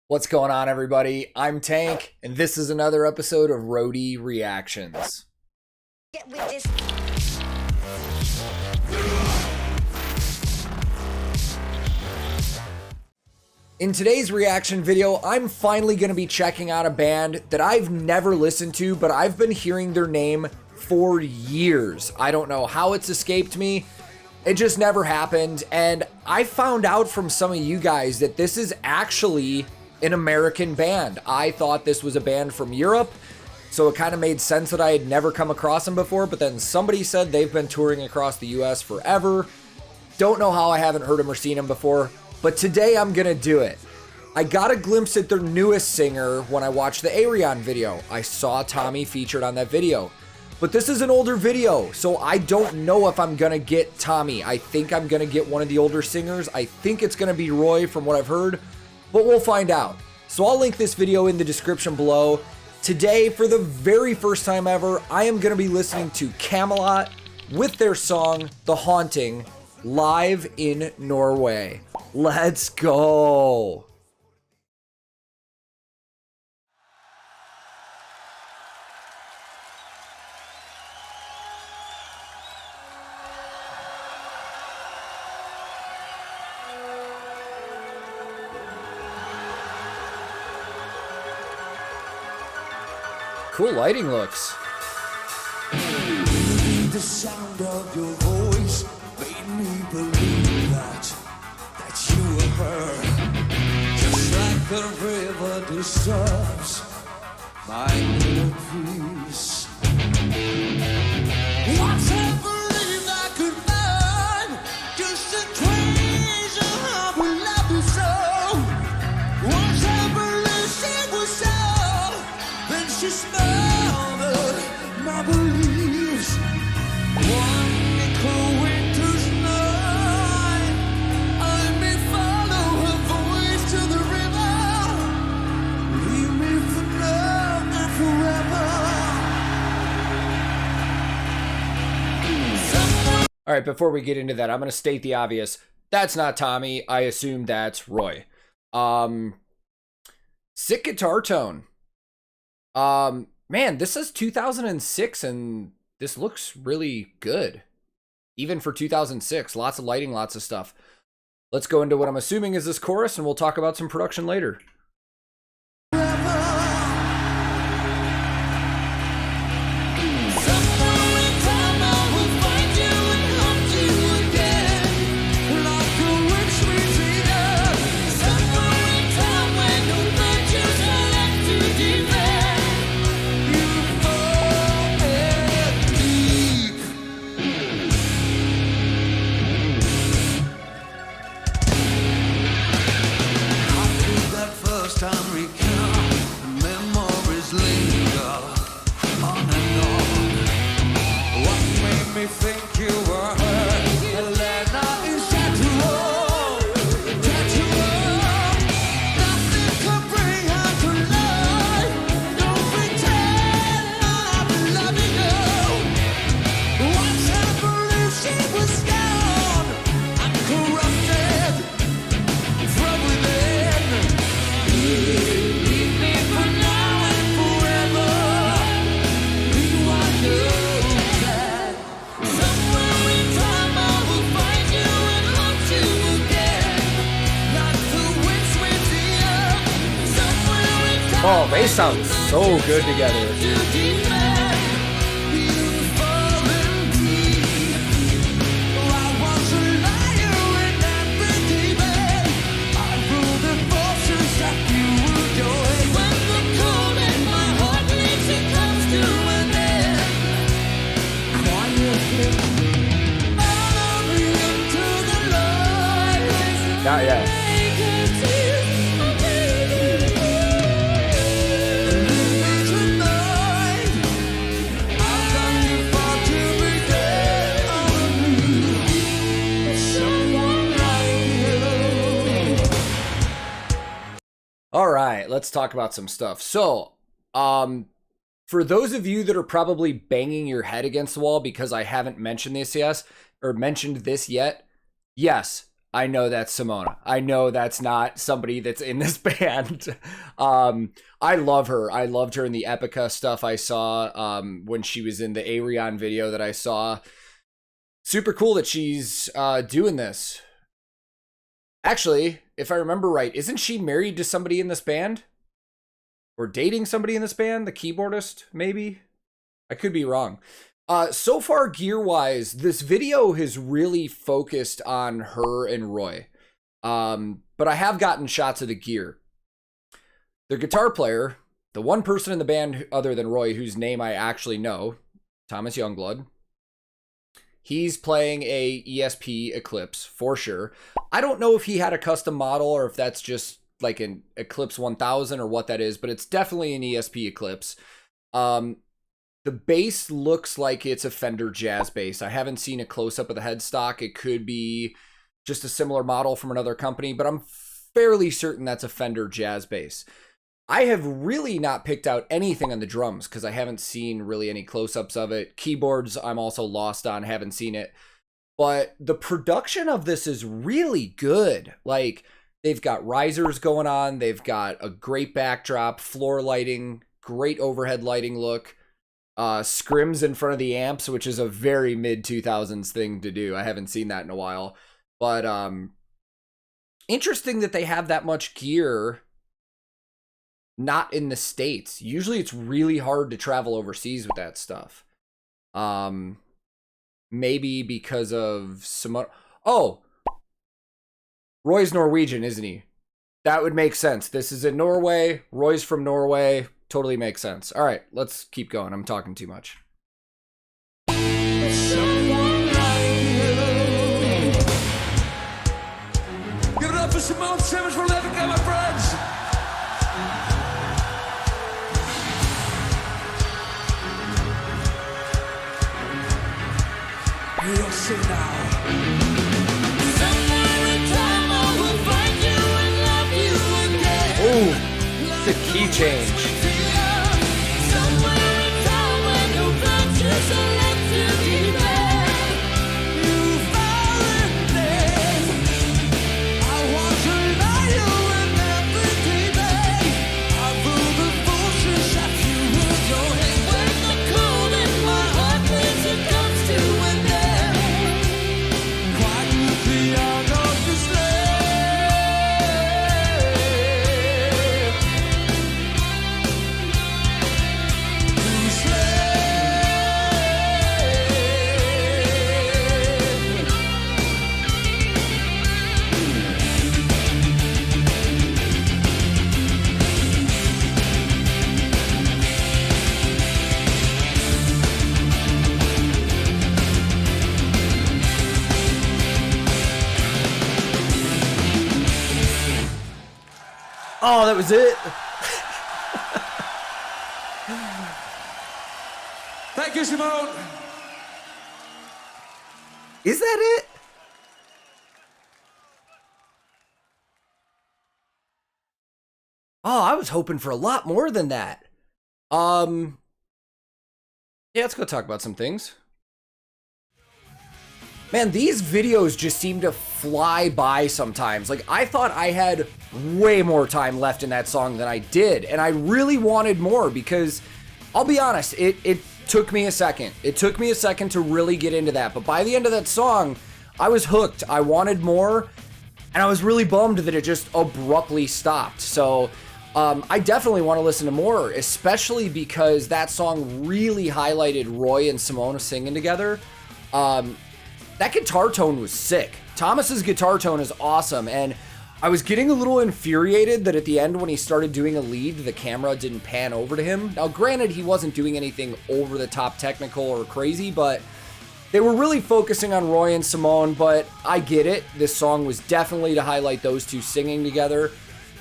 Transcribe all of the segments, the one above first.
What's going on, everybody? I'm Tank, and this is another episode of Roadie Reactions. Get with this. In today's reaction video, I'm finally going to be checking out a band that I've never listened to, but I've been hearing their name for years. I don't know how it's escaped me. It just never happened, and I found out from some of you guys that this is actually an American band. I thought this was a band from Europe, so it kind of made sense that I had never come across them before, but then somebody said they've been touring across the US forever. Don't know how I haven't heard them or seen them before, but today I'm gonna do it. I got a glimpse at their newest singer when I watched the Arion video. I saw Tommy featured on that video. But this is an older video, so I don't know if I'm gonna get Tommy. I think I'm gonna get one of the older singers. I think it's gonna be Roy from what I've heard, but we'll find out. So I'll link this video in the description below. Today, for the very first time ever, I am gonna be listening to Kamelot with their song, The Haunting, live in Norway. Let's go. Cool lighting looks. The sound of your voice made me believe that you were her. Just like the river disturbs my inner peace. Once I believed I could find just a trace of how we love you so. Once I believed she was so, then she smothered my beliefs. One cold winter's night, I may follow her voice to the river. Leave me for now and forever. All right, before we get into that, I'm going to state the obvious. That's not Tommy. I assume that's Roy. Sick guitar tone. Man, this is 2006 and this looks really good. Even for 2006, lots of lighting, lots of stuff. Let's go into what I'm assuming is this chorus and we'll talk about some production later. Think you were her, Elena is tattoo, nothing can bring her to life. Don't pretend I've been loving you. Once I believed she was gone, I'm corrupted from within. Leave me for now and forever. You are good. Oh, they sound so good together. Not yet. All right, let's talk about some stuff. So, for those of you that are probably banging your head against the wall because I haven't mentioned this yet, yes, I know that's Simone. I know that's not somebody that's in this band. I love her. I loved her in the Epica stuff I saw when she was in the Arion video that I saw. Super cool that she's doing this. Actually, if I remember right, isn't she married to somebody in this band? Or dating somebody in this band? The keyboardist, maybe? I could be wrong. So far, gear-wise, this video has really focused on her and Roy. But I have gotten shots of the gear. The guitar player, the one person in the band other than Roy whose name I actually know, Thomas Youngblood, he's playing a ESP Eclipse for sure. I don't know if he had a custom model or if that's just like an Eclipse 1000 or what that is, but it's definitely an ESP Eclipse. The bass looks like it's a Fender Jazz bass. I haven't seen a close-up of the headstock. It could be just a similar model from another company, but I'm fairly certain that's a Fender Jazz bass. I have really not picked out anything on the drums because I haven't seen really any close-ups of it. Keyboards, I'm also lost on, haven't seen it. But the production of this is really good. Like, they've got risers going on. They've got a great backdrop, floor lighting, great overhead lighting look. Scrims in front of the amps, which is a very mid-2000s thing to do. I haven't seen that in a while. But interesting that they have that much gear not in the States. Usually it's really hard to travel overseas with that stuff. Maybe because of some... Oh! Roy's Norwegian, isn't he? That would make sense. This is in Norway. Roy's from Norway. Totally makes sense. All right, let's keep going. I'm talking too much. Someone like you. Give it up for Simone Simmons for letting go, my friends. You'll see now. Somewhere in time I will find you and love you again. Oh, the key change. Oh, that was it. Thank you, Simone. Is that it? Oh, I was hoping for a lot more than that. Yeah, let's go talk about some things. Man, these videos just seem to fly by sometimes. Like, I thought I had way more time left in that song than I did, and I really wanted more because, I'll be honest, it took me a second. It took me a second to really get into that, but by the end of that song, I was hooked. I wanted more, and I was really bummed that it just abruptly stopped. So, I definitely want to listen to more, especially because that song really highlighted Roy and Simone singing together. That guitar tone was sick. Thomas's guitar tone is awesome, and I was getting a little infuriated that at the end when he started doing a lead, the camera didn't pan over to him. Now, granted, he wasn't doing anything over-the-top technical or crazy, but they were really focusing on Roy and Simone, but I get it. This song was definitely to highlight those two singing together.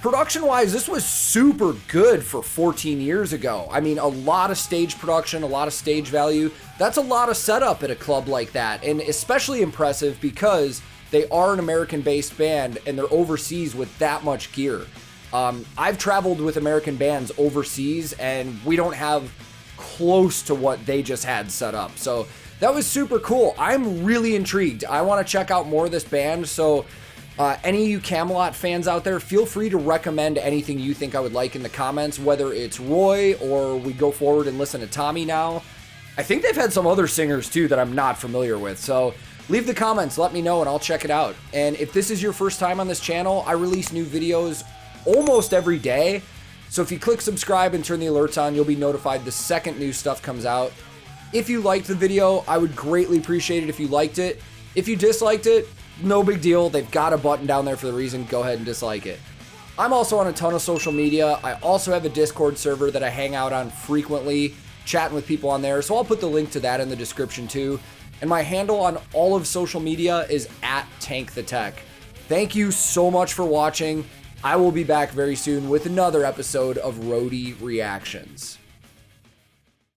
Production-wise, this was super good for 14 years ago. I mean, a lot of stage production, a lot of stage value. That's a lot of setup at a club like that, and especially impressive because they are an American-based band and they're overseas with that much gear. I've traveled with American bands overseas, and we don't have close to what they just had set up. So that was super cool. I'm really intrigued. I want to check out more of this band, so Any of you Kamelot fans out there, feel free to recommend anything you think I would like in the comments, whether it's Roy or we go forward and listen to Tommy now. I think they've had some other singers too that I'm not familiar with, so leave the comments, let me know, and I'll check it out. And if this is your first time on this channel, I release new videos almost every day, so if you click subscribe and turn the alerts on, you'll be notified the second new stuff comes out. If you liked the video, I would greatly appreciate it if you liked it. If you disliked it, no big deal. They've got a button down there for the reason. Go ahead and dislike it. I'm also on a ton of social media. I also have a Discord server that I hang out on frequently, chatting with people on there. So I'll put the link to that in the description too. And my handle on all of social media is @TankTheTech. Thank you so much for watching. I will be back very soon with another episode of Roadie Reactions.